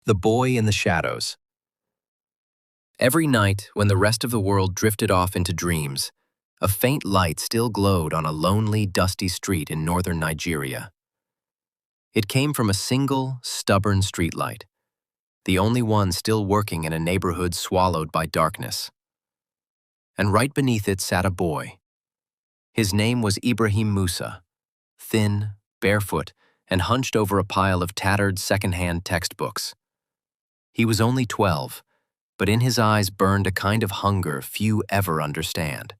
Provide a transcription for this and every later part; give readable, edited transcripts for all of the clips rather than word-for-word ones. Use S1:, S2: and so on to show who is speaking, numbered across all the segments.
S1: The Boy in the Shadows. Every night, when the rest of the world drifted off into dreams, a faint light still glowed on a lonely, dusty street in northern Nigeria. It came from a single, stubborn streetlight, the only one still working in a neighborhood swallowed by darkness. And right beneath it sat a boy. His name was Ibrahim Musa, thin, barefoot, and hunched over a pile of tattered second-hand textbooks. He was only 12, but in his eyes burned a kind of hunger few ever understand.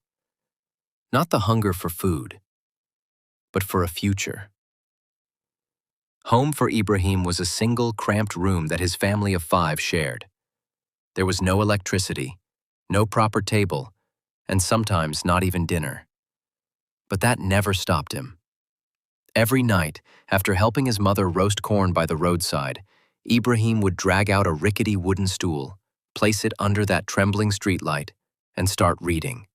S1: Not the hunger for food, but for a future. Home for Ibrahim was a single, cramped room that his family of 5 shared. There was no electricity, no proper table, and sometimes not even dinner. But that never stopped him. Every night, after helping his mother roast corn by the roadside, Ibrahim would drag out a rickety wooden stool, place it under that trembling streetlight, and start reading.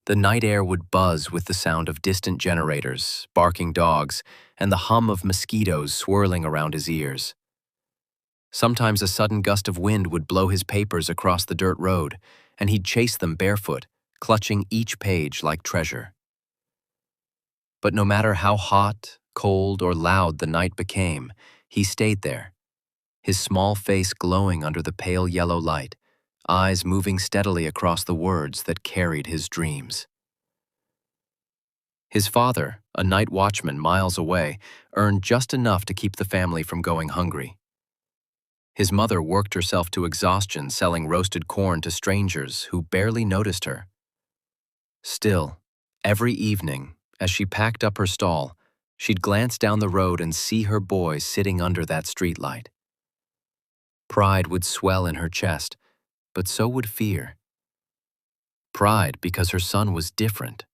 S1: The night air would buzz with the sound of distant generators, barking dogs, and the hum of mosquitoes swirling around his ears. Sometimes a sudden gust of wind would blow his papers across the dirt road, and he'd chase them barefoot, clutching each page like treasure. But no matter how hot, cold, or loud the night became, he stayed there, his small face glowing under the pale yellow light, eyes moving steadily across the words that carried his dreams. His father, a night watchman miles away, earned just enough to keep the family from going hungry. His mother worked herself to exhaustion selling roasted corn to strangers who barely noticed her. Still, every evening, as she packed up her stall, she'd glance down the road and see her boy sitting under that streetlight. Pride would swell in her chest, but so would fear. Pride because her son was different.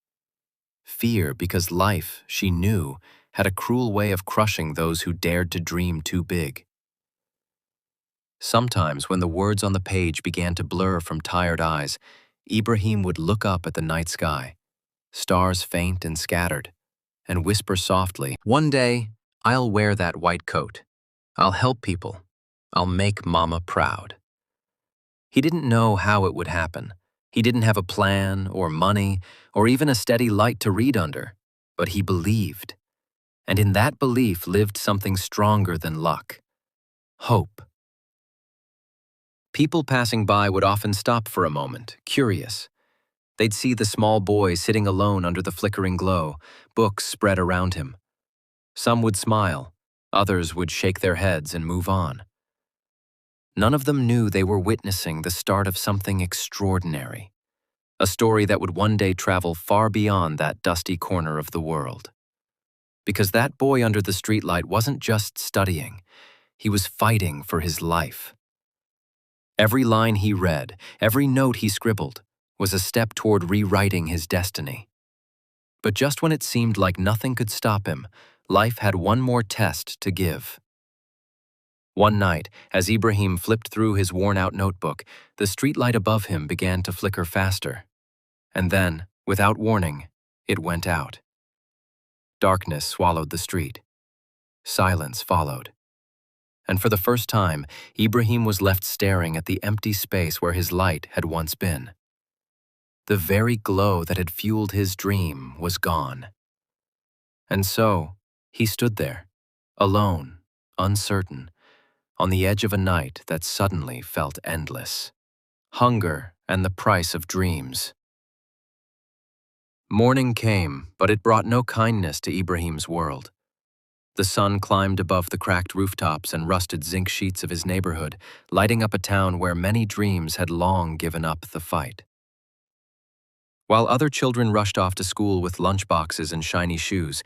S1: Fear because life, she knew, had a cruel way of crushing those who dared to dream too big. Sometimes, when the words on the page began to blur from tired eyes, Ibrahim would look up at the night sky, stars faint and scattered, and whisper softly, "One day, I'll wear that white coat. I'll help people. I'll make Mama proud." He didn't know how it would happen. He didn't have a plan or money or even a steady light to read under, but he believed. And in that belief lived something stronger than luck: hope. People passing by would often stop for a moment, curious. They'd see the small boy sitting alone under the flickering glow, books spread around him. Some would smile, others would shake their heads and move on. None of them knew they were witnessing the start of something extraordinary, a story that would one day travel far beyond that dusty corner of the world. Because that boy under the streetlight wasn't just studying, he was fighting for his life. Every line he read, every note he scribbled, was a step toward rewriting his destiny. But just when it seemed like nothing could stop him, life had one more test to give. One night, as Ibrahim flipped through his worn-out notebook, the streetlight above him began to flicker faster. And then, without warning, it went out. Darkness swallowed the street. Silence followed. And for the first time, Ibrahim was left staring at the empty space where his light had once been. The very glow that had fueled his dream was gone. And so, he stood there, alone, uncertain, on the edge of a night that suddenly felt endless. Hunger and the price of dreams. Morning came, but it brought no kindness to Ibrahim's world. The sun climbed above the cracked rooftops and rusted zinc sheets of his neighborhood, lighting up a town where many dreams had long given up the fight. While other children rushed off to school with lunchboxes and shiny shoes,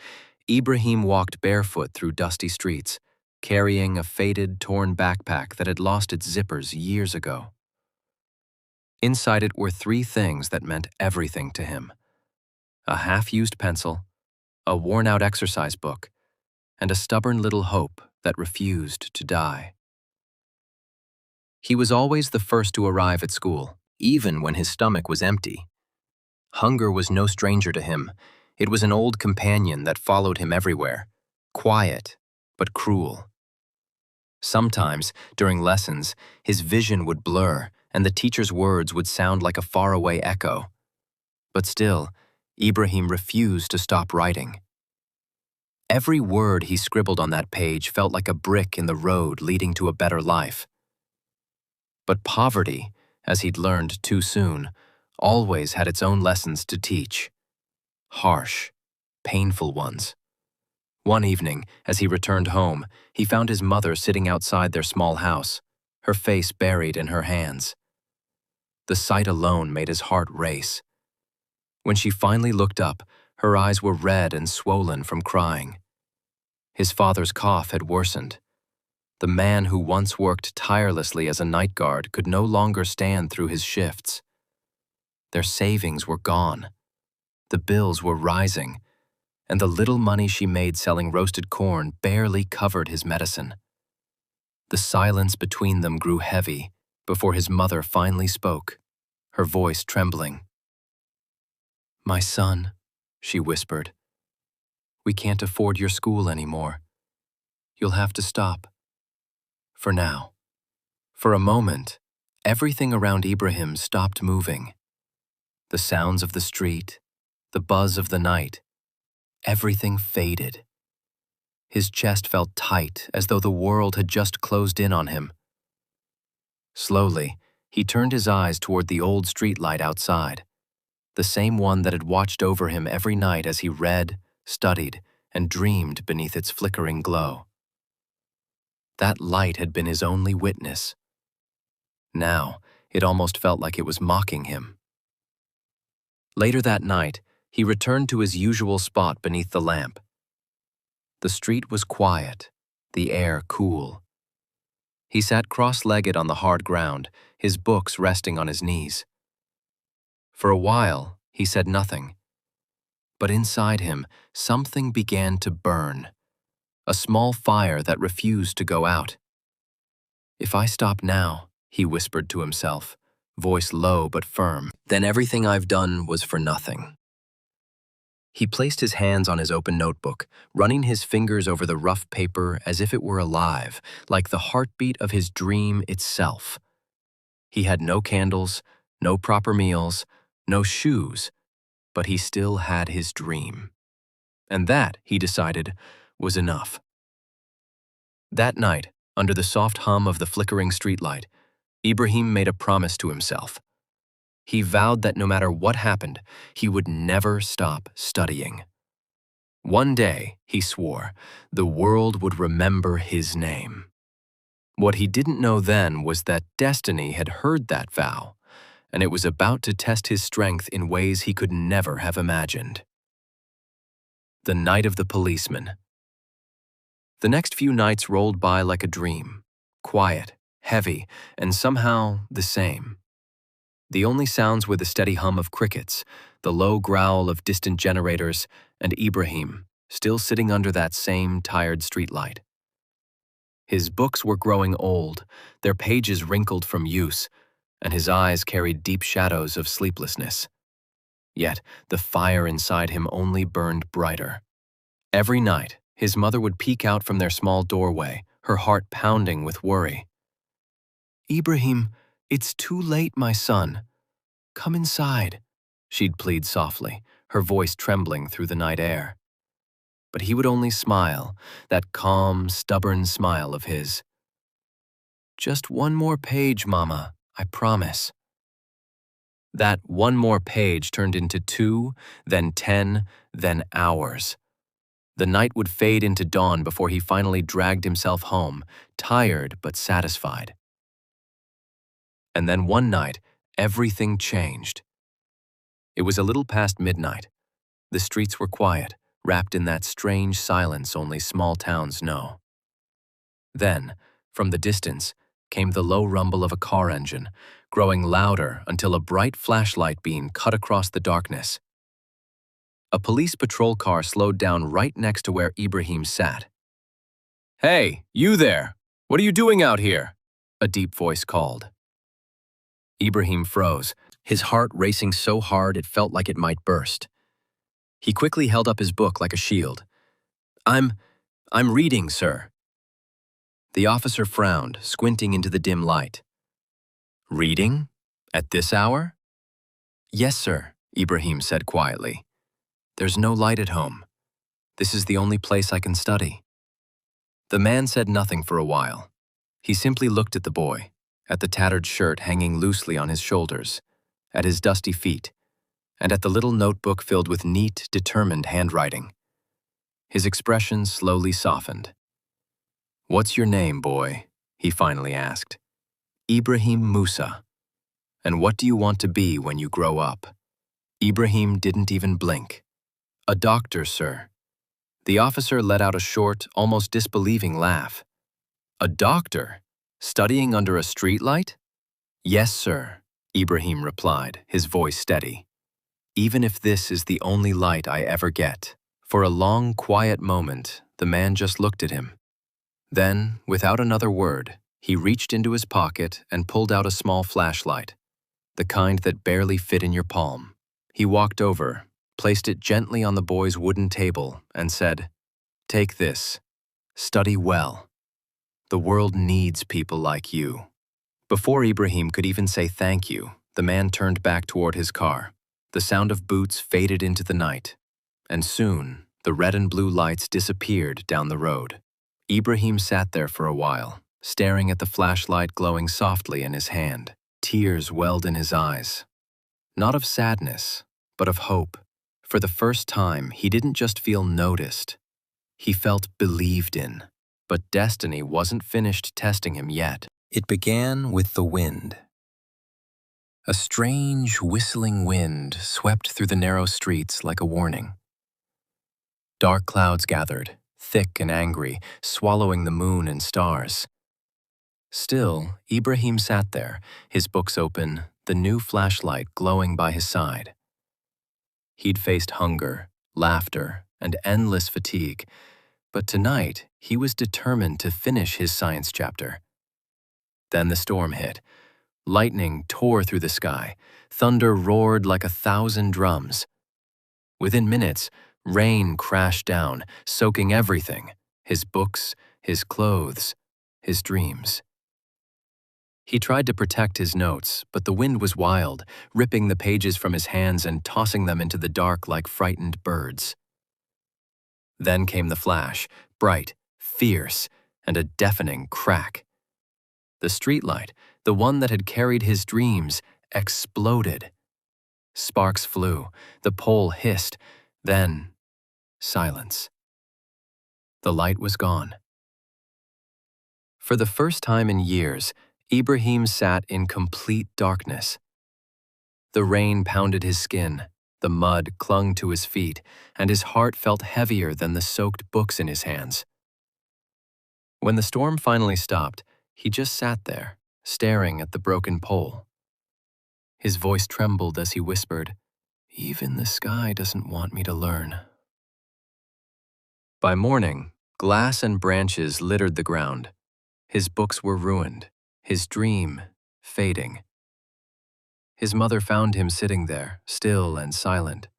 S1: Ibrahim walked barefoot through dusty streets, carrying a faded, torn backpack that had lost its zippers years ago. Inside it were 3 things that meant everything to him: a half-used pencil, a worn-out exercise book, and a stubborn little hope that refused to die. He was always the first to arrive at school, even when his stomach was empty. Hunger was no stranger to him. It was an old companion that followed him everywhere, quiet but cruel. Sometimes, during lessons, his vision would blur and the teacher's words would sound like a faraway echo. But still, Ibrahim refused to stop writing. Every word he scribbled on that page felt like a brick in the road leading to a better life. But poverty, as he'd learned too soon, always had its own lessons to teach. Harsh, painful ones. One evening, as he returned home, he found his mother sitting outside their small house, her face buried in her hands. The sight alone made his heart race. When she finally looked up, her eyes were red and swollen from crying. His father's cough had worsened. The man who once worked tirelessly as a night guard could no longer stand through his shifts. Their savings were gone. The bills were rising, and the little money she made selling roasted corn barely covered his medicine. The silence between them grew heavy before his mother finally spoke, her voice trembling. "My son," she whispered, "we can't afford your school anymore. You'll have to stop. For now." For a moment, everything around Ibrahim stopped moving. The sounds of the street, the buzz of the night, everything faded. His chest felt tight, as though the world had just closed in on him. Slowly, he turned his eyes toward the old streetlight outside, the same one that had watched over him every night as he read, studied, and dreamed beneath its flickering glow. That light had been his only witness. Now, it almost felt like it was mocking him. Later that night, he returned to his usual spot beneath the lamp. The street was quiet, the air cool. He sat cross-legged on the hard ground, his books resting on his knees. For a while, he said nothing. But inside him, something began to burn, a small fire that refused to go out. "If I stop now," he whispered to himself, voice low but firm, "then everything I've done was for nothing." He placed his hands on his open notebook, running his fingers over the rough paper as if it were alive, like the heartbeat of his dream itself. He had no candles, no proper meals, no shoes, but he still had his dream. And that, he decided, was enough. That night, under the soft hum of the flickering streetlight, Ibrahim made a promise to himself. He vowed that no matter what happened, he would never stop studying. One day, he swore, the world would remember his name. What he didn't know then was that destiny had heard that vow, and it was about to test his strength in ways he could never have imagined. The night of the policeman. The next few nights rolled by like a dream, quiet, heavy, and somehow the same. The only sounds were the steady hum of crickets, the low growl of distant generators, and Ibrahim, still sitting under that same tired streetlight. His books were growing old, their pages wrinkled from use, and his eyes carried deep shadows of sleeplessness. Yet the fire inside him only burned brighter. Every night, his mother would peek out from their small doorway, her heart pounding with worry. "Ibrahim, it's too late, my son. Come inside," she'd plead softly, her voice trembling through the night air. But he would only smile, that calm, stubborn smile of his. "Just one more page, Mama, I promise." That one more page turned into 2, then 10, then hours. The night would fade into dawn before he finally dragged himself home, tired but satisfied. And then one night, everything changed. It was a little past midnight. The streets were quiet, wrapped in that strange silence only small towns know. Then, from the distance, came the low rumble of a car engine, growing louder until a bright flashlight beam cut across the darkness. A police patrol car slowed down right next to where Ibrahim sat. "Hey, you there! What are you doing out here?" a deep voice called. Ibrahim froze, his heart racing so hard it felt like it might burst. He quickly held up his book like a shield. I'm reading, sir." The officer frowned, squinting into the dim light. Reading? At this hour? Yes, sir, Ibrahim said quietly. There's no light at home. This is the only place I can study. The man said nothing for a while. He simply looked at the boy, at the tattered shirt hanging loosely on his shoulders, at his dusty feet, and at the little notebook filled with neat, determined handwriting. His expression slowly softened. What's your name, boy? He finally asked. Ibrahim Musa. And what do you want to be when you grow up? Ibrahim didn't even blink. A doctor, sir. The officer let out a short, almost disbelieving laugh. A doctor? Studying under a streetlight? Yes, sir, Ibrahim replied, his voice steady. Even if this is the only light I ever get. For a long, quiet moment, the man just looked at him. Then, without another word, he reached into his pocket and pulled out a small flashlight, the kind that barely fit in your palm. He walked over, placed it gently on the boy's wooden table, and said, Take this. Study well. The world needs people like you. Before Ibrahim could even say thank you, the man turned back toward his car. The sound of boots faded into the night, and soon the red and blue lights disappeared down the road. Ibrahim sat there for a while, staring at the flashlight glowing softly in his hand. Tears welled in his eyes. Not of sadness, but of hope. For the first time, he didn't just feel noticed. He felt believed in. But destiny wasn't finished testing him yet. It began with the wind. A strange, whistling wind swept through the narrow streets like a warning. Dark clouds gathered, thick and angry, swallowing the moon and stars. Still, Ibrahim sat there, his books open, the new flashlight glowing by his side. He'd faced hunger, laughter, and endless fatigue, but tonight he was determined to finish his science chapter. Then the storm hit. Lightning tore through the sky. Thunder roared like 1,000 drums. Within minutes, rain crashed down, soaking everything: his books, his clothes, his dreams. He tried to protect his notes, but the wind was wild, ripping the pages from his hands and tossing them into the dark like frightened birds. Then came the flash, bright, fierce, and a deafening crack. The streetlight, the one that had carried his dreams, exploded. Sparks flew, the pole hissed, then silence. The light was gone. For the first time in years, Ibrahim sat in complete darkness. The rain pounded his skin, the mud clung to his feet, and his heart felt heavier than the soaked books in his hands. When the storm finally stopped, he just sat there, staring at the broken pole. His voice trembled as he whispered, "Even the sky doesn't want me to learn." By morning, glass and branches littered the ground. His books were ruined, his dream fading. His mother found him sitting there, still and silent.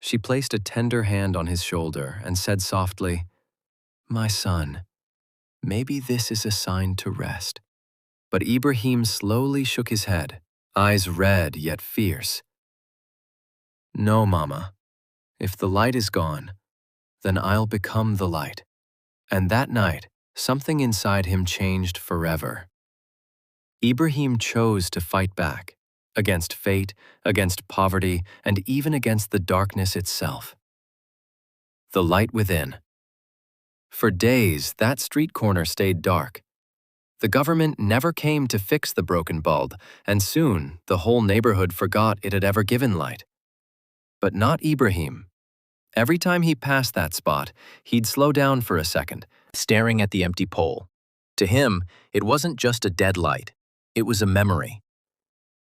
S1: She placed a tender hand on his shoulder and said softly, "My son, maybe this is a sign to rest." But Ibrahim slowly shook his head, eyes red yet fierce. "No, Mama. If the light is gone, then I'll become the light." And that night, something inside him changed forever. Ibrahim chose to fight back, against fate, against poverty, and even against the darkness itself. The light within. For days, that street corner stayed dark. The government never came to fix the broken bulb, and soon the whole neighborhood forgot it had ever given light. But not Ibrahim. Every time he passed that spot, he'd slow down for a second, staring at the empty pole. To him, it wasn't just a dead light. It was a memory.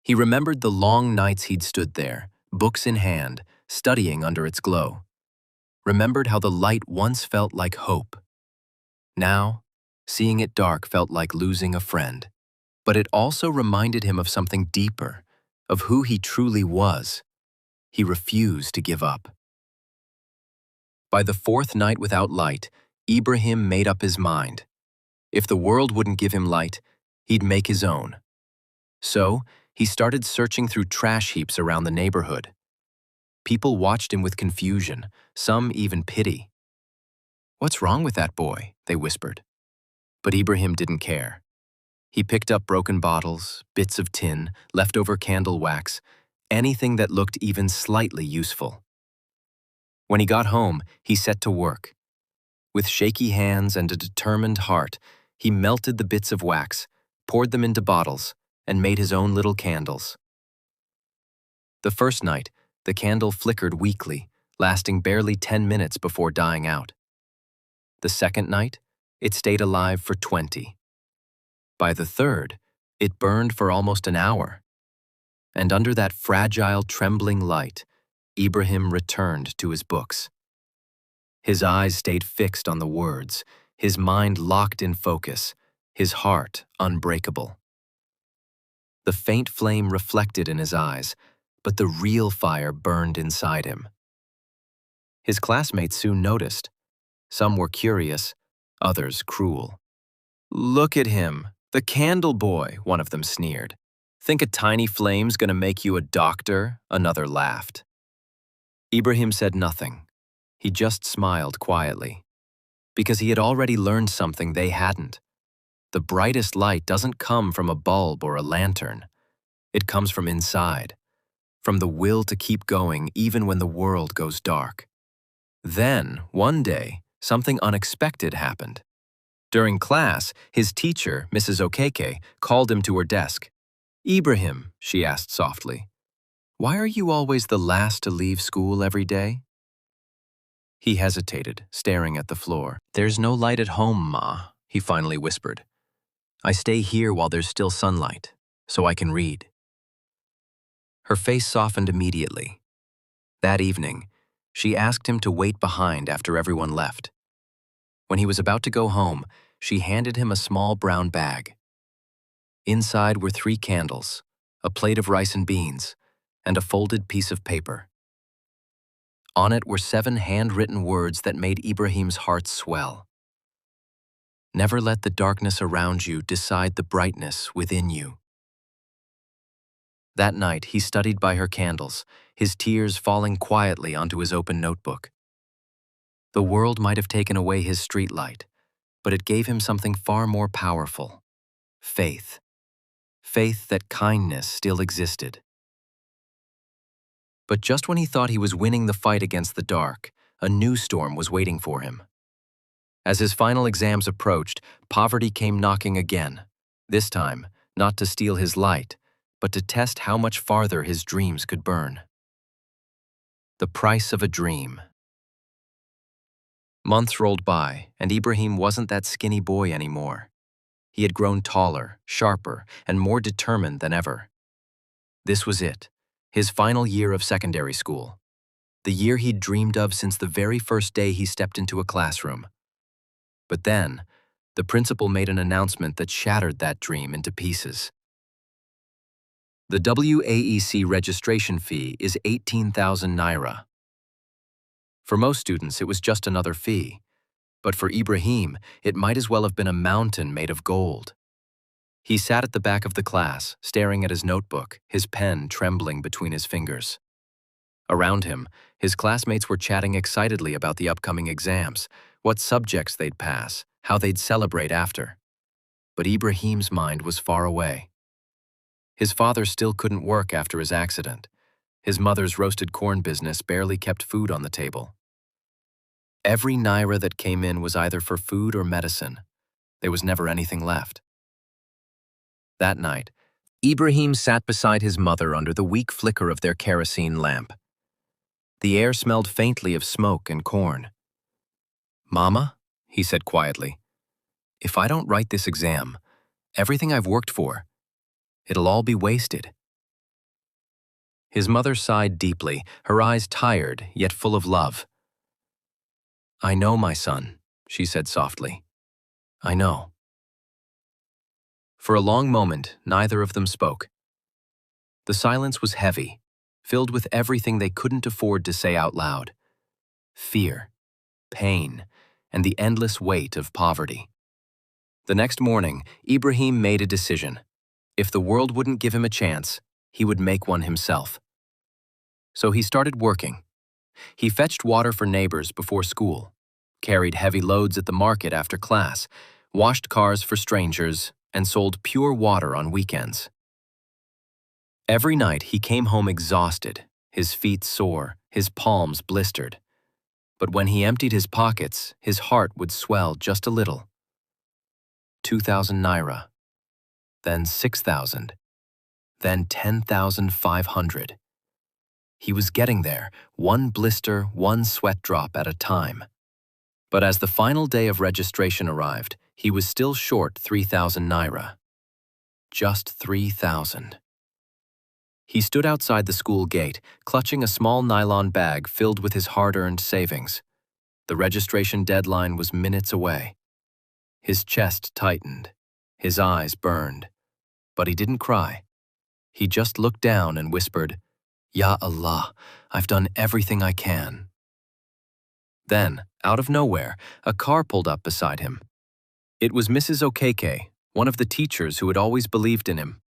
S1: He remembered the long nights he'd stood there, books in hand, studying under its glow. Remembered how the light once felt like hope. Now, seeing it dark felt like losing a friend. But it also reminded him of something deeper, of who he truly was. He refused to give up. By the fourth night without light, Ibrahim made up his mind. If the world wouldn't give him light, he'd make his own. So, he started searching through trash heaps around the neighborhood. People watched him with confusion, some even pity. "What's wrong with that boy?" they whispered. But Ibrahim didn't care. He picked up broken bottles, bits of tin, leftover candle wax, anything that looked even slightly useful. When he got home, he set to work. With shaky hands and a determined heart, he melted the bits of wax, poured them into bottles, and made his own little candles. The first night, the candle flickered weakly, lasting barely 10 minutes before dying out. The second night, it stayed alive for 20. By the third, it burned for almost an hour. And under that fragile, trembling light, Ibrahim returned to his books. His eyes stayed fixed on the words, his mind locked in focus, his heart unbreakable. The faint flame reflected in his eyes, but the real fire burned inside him. His classmates soon noticed. Some were curious, others cruel. "Look at him, the candle boy," one of them sneered. "Think a tiny flame's gonna make you a doctor?" Another laughed. Ibrahim said nothing. He just smiled quietly. Because he had already learned something they hadn't. The brightest light doesn't come from a bulb or a lantern. It comes from inside, from the will to keep going even when the world goes dark. Then, one day, something unexpected happened. During class, his teacher, Mrs. Okeke, called him to her desk. "Ibrahim," she asked softly, "why are you always the last to leave school every day?" He hesitated, staring at the floor. "There's no light at home, Ma," he finally whispered. "I stay here while there's still sunlight, so I can read." Her face softened immediately. That evening, she asked him to wait behind after everyone left. When he was about to go home, she handed him a small brown bag. Inside were 3 candles, a plate of rice and beans, and a folded piece of paper. On it were 7 handwritten words that made Ibrahim's heart swell. "Never let the darkness around you decide the brightness within you." That night, he studied by her candles, his tears falling quietly onto his open notebook. The world might have taken away his streetlight, but it gave him something far more powerful: faith. Faith that kindness still existed. But just when he thought he was winning the fight against the dark, a new storm was waiting for him. As his final exams approached, poverty came knocking again. This time, not to steal his light, but to test how much farther his dreams could burn. The price of a dream. Months rolled by, and Ibrahim wasn't that skinny boy anymore. He had grown taller, sharper, and more determined than ever. This was it, his final year of secondary school. The year he'd dreamed of since the very first day he stepped into a classroom. But then, the principal made an announcement that shattered that dream into pieces. The WAEC registration fee is 18,000 naira. For most students, it was just another fee. But for Ibrahim, it might as well have been a mountain made of gold. He sat at the back of the class, staring at his notebook, his pen trembling between his fingers. Around him, his classmates were chatting excitedly about the upcoming exams, what subjects they'd pass, how they'd celebrate after. But Ibrahim's mind was far away. His father still couldn't work after his accident. His mother's roasted corn business barely kept food on the table. Every naira that came in was either for food or medicine. There was never anything left. That night, Ibrahim sat beside his mother under the weak flicker of their kerosene lamp. The air smelled faintly of smoke and corn. "Mama," he said quietly, "if I don't write this exam, everything I've worked for, it'll all be wasted." His mother sighed deeply, her eyes tired yet full of love. "I know, my son," she said softly. "I know." For a long moment, neither of them spoke. The silence was heavy, filled with everything they couldn't afford to say out loud: fear, pain, and the endless weight of poverty. The next morning, Ibrahim made a decision. If the world wouldn't give him a chance, he would make one himself. So he started working. He fetched water for neighbors before school, carried heavy loads at the market after class, washed cars for strangers, and sold pure water on weekends. Every night he came home exhausted, his feet sore, his palms blistered. But when he emptied his pockets, his heart would swell just a little. 2,000 naira, then 6,000, then 10,500. He was getting there, one blister, one sweat drop at a time. But as the final day of registration arrived, he was still short 3,000 naira. Just 3,000. He stood outside the school gate, clutching a small nylon bag filled with his hard-earned savings. The registration deadline was minutes away. His chest tightened, his eyes burned, but he didn't cry. He just looked down and whispered, "Ya Allah, I've done everything I can." Then, out of nowhere, a car pulled up beside him. It was Mrs. Okeke, one of the teachers who had always believed in him.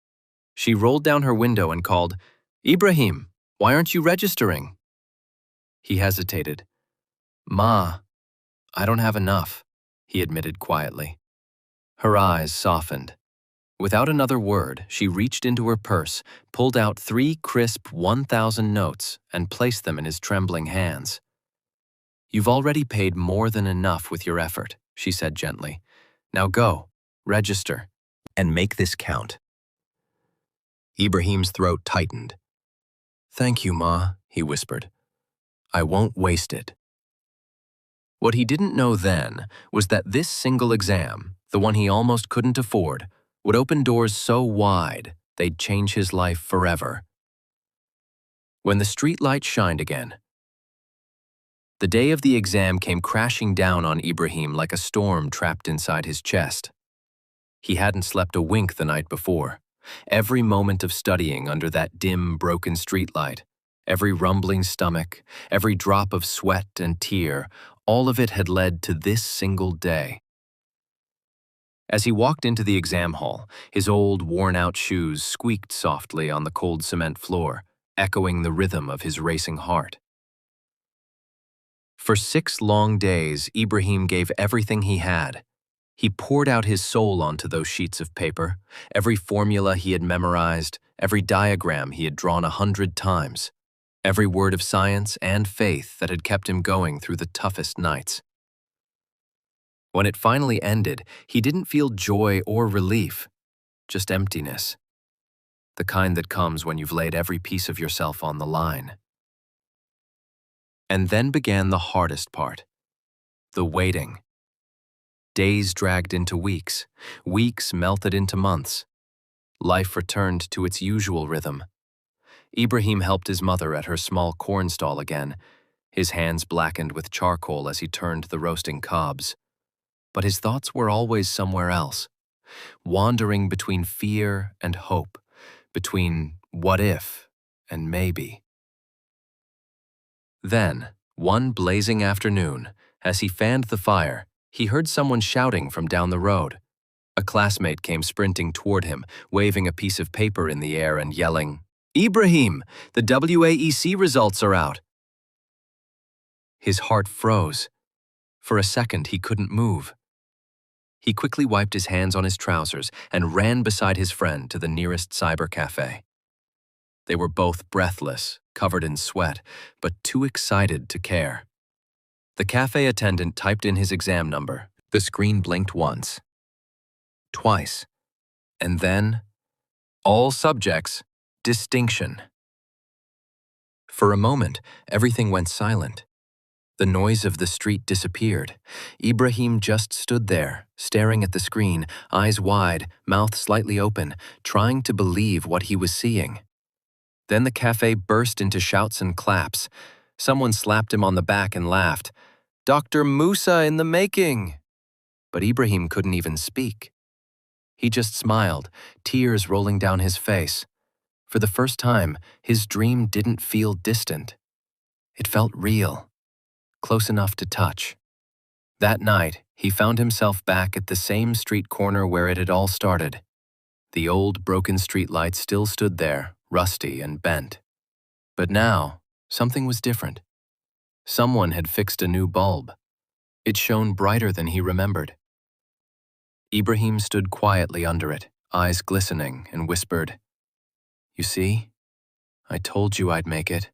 S1: She rolled down her window and called, "Ibrahim, why aren't you registering?" He hesitated. "Ma, I don't have enough," he admitted quietly. Her eyes softened. Without another word, she reached into her purse, pulled out 3 crisp 1,000 notes, and placed them in his trembling hands. "You've already paid more than enough with your effort," she said gently. "Now go, register, and make this count." Ibrahim's throat tightened. "Thank you, Ma," he whispered. "I won't waste it." What he didn't know then was that this single exam, the one he almost couldn't afford, would open doors so wide they'd change his life forever. When the streetlight shined again, the day of the exam came crashing down on Ibrahim like a storm trapped inside his chest. He hadn't slept a wink the night before. Every moment of studying under that dim, broken streetlight, every rumbling stomach, every drop of sweat and tear, all of it had led to this single day. As he walked into the exam hall, his old, worn-out shoes squeaked softly on the cold cement floor, echoing the rhythm of his racing heart. For 6 long days, Ibrahim gave everything he had. He poured out his soul onto those sheets of paper, every formula he had memorized, every diagram he had drawn 100 times, every word of science and faith that had kept him going through the toughest nights. When it finally ended, he didn't feel joy or relief, just emptiness. The kind that comes when you've laid every piece of yourself on the line. And then began the hardest part, the waiting. Days dragged into weeks, weeks melted into months. Life returned to its usual rhythm. Ibrahim helped his mother at her small corn stall again, his hands blackened with charcoal as he turned the roasting cobs. But his thoughts were always somewhere else, wandering between fear and hope, between what if and maybe. Then, one blazing afternoon, as he fanned the fire, he heard someone shouting from down the road. A classmate came sprinting toward him, waving a piece of paper in the air and yelling, "Ibrahim, the WAEC results are out." His heart froze. For a second, he couldn't move. He quickly wiped his hands on his trousers and ran beside his friend to the nearest cyber cafe. They were both breathless, covered in sweat, but too excited to care. The cafe attendant typed in his exam number. The screen blinked once, twice, and then, all subjects, distinction. For a moment, everything went silent. The noise of the street disappeared. Ibrahim just stood there, staring at the screen, eyes wide, mouth slightly open, trying to believe what he was seeing. Then the cafe burst into shouts and claps. Someone slapped him on the back and laughed. "Dr. Musa in the making!" But Ibrahim couldn't even speak. He just smiled, tears rolling down his face. For the first time, his dream didn't feel distant. It felt real, close enough to touch. That night, he found himself back at the same street corner where it had all started. The old broken streetlight still stood there, rusty and bent. But now, something was different. Someone had fixed a new bulb. It shone brighter than he remembered. Ibrahim stood quietly under it, eyes glistening, and whispered, "You see? I told you I'd make it."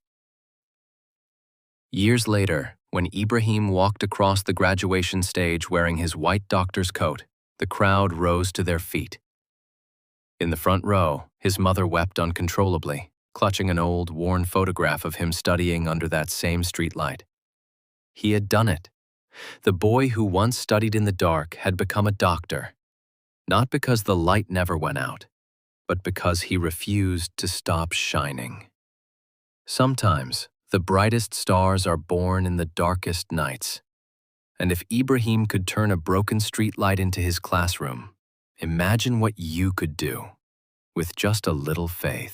S1: Years later, when Ibrahim walked across the graduation stage wearing his white doctor's coat, the crowd rose to their feet. In the front row, his mother wept uncontrollably, clutching an old, worn photograph of him studying under that same streetlight. He had done it. The boy who once studied in the dark had become a doctor, not because the light never went out, but because he refused to stop shining. Sometimes, the brightest stars are born in the darkest nights. And if Ibrahim could turn a broken streetlight into his classroom, imagine what you could do with just a little faith.